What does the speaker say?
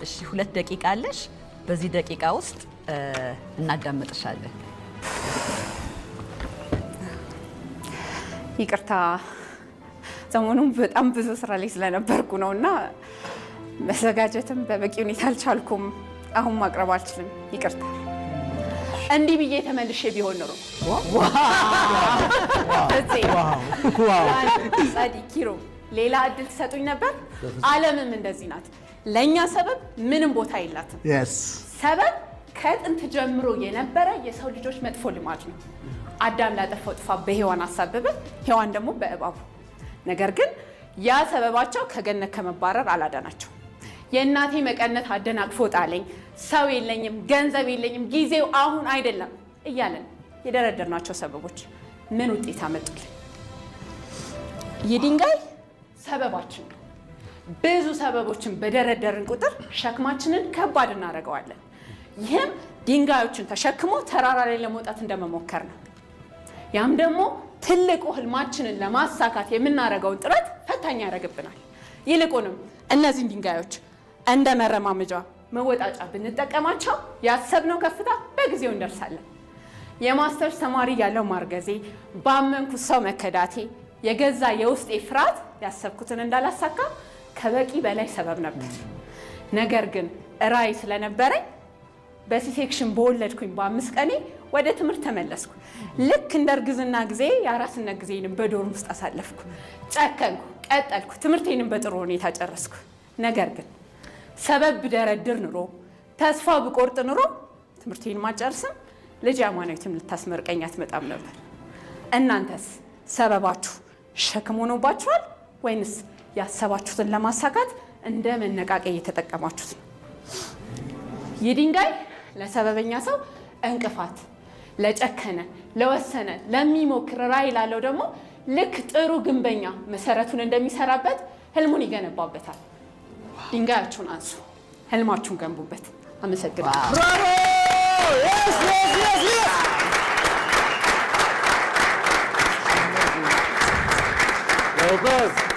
እሺ 2 ደቂቃ አለሽ። በዚህ ደቂቃ ውስጥ እናዳምጥሻለን። ይቅርታ ሰሞኑን በጣም ብዙ ስራ ላይ ስለነበርኩ ነውና መዘጋጀትም በበቂ ሁኔታ አልቻልኩም። አሁን ማቅረብ አልችልም። ይቅርታ። እንዲህ ብዬ ተመልሼ ቢሆን ኖሮ ጸዲ ኪሮ ሌላ እድል ትሰጡኝ ነበር። ዓለምም እንደዚህ ናት። ለኛ ሰበብ ምንም ቦታ የላትም። ሰበብ ከጥንት ጀምሮ የነበረ የሰው ልጆች መጥፎ ልማድ ነው። አዳም ላጠፋው ጥፋት በሔዋን አሳበበ፣ ሔዋን ደግሞ በእባቡ። ነገር ግን ያ ሰበባቸው ከገነት ከመባረር አላዳናቸው። የእናቴ መቀነት አደናቅፎ ጣለኝ፣ ሰው የለኝም፣ ገንዘብ የለኝም፣ ጊዜው አሁን አይደለም እያለን የደረደርናቸው ሰበቦች ምን ውጤት አመጡልን? ይህ ድንጋይ ሰበባችን ነው። ብዙ ሰበቦችን በደረደርን ቁጥር ሸክማችንን ከባድ እናደርገዋለን። ይህም ድንጋዮችን ተሸክሞ ተራራ ላይ ለመውጣት እንደመሞከር ነው። ያም ደግሞ ትልቁ ህልማችንን ለማሳካት የምናደርገውን ጥረት ፈታኝ ያደርግብናል። ይልቁንም እነዚህን ድንጋዮች እንደ መረማመጃ መወጣጫ ብንጠቀማቸው ያሰብነው ከፍታ በጊዜው እንደርሳለን። የማስተርስ ተማሪ ያለው ማርገዜ፣ ባመንኩት ሰው መከዳቴ፣ የገዛ የውስጤ ፍርሃት ያሰብኩትን እንዳላሳካ ከበቂ በላይ ሰበብ ነበር። ነገር ግን ራዕይ ስለነበረኝ በሲሴክሽን በወለድኩኝ በ5 ቀኔ ወደ ትምህርት ተመለስኩ። ልክ እንደ እርግዝና ጊዜ የአራስነት ጊዜንም በዶርም ውስጥ አሳለፍኩ። ጨከንኩ፣ ቀጠልኩ፣ ትምህርቴንም በጥሩ ሁኔታ ጨረስኩ። ነገር ግን ሰበብ ብደረድር ኑሮ፣ ተስፋ ብቆርጥ ኑሮ ትምህርቴን ማጨርስም ልጅ አማናዊትም ልታስመርቀኝ አትመጣም ነበር። እናንተስ ሰበባችሁ ሸክም ሆኖባችኋል ወይንስ ያሰባችሁትን ለማሳካት እንደ መነቃቂያ እየተጠቀማችሁት ነው? ይህ ድንጋይ ለሰበበኛ ሰው እንቅፋት፣ ለጨከነ፣ ለወሰነ፣ ለሚሞክር ራዕይ ላለው ደግሞ ልክ ጥሩ ግንበኛ መሰረቱን እንደሚሰራበት ህልሙን ይገነባበታል። ድንጋያችሁን አንሱ፣ ህልማችሁን ገንቡበት። አመሰግናለሁ። Yes.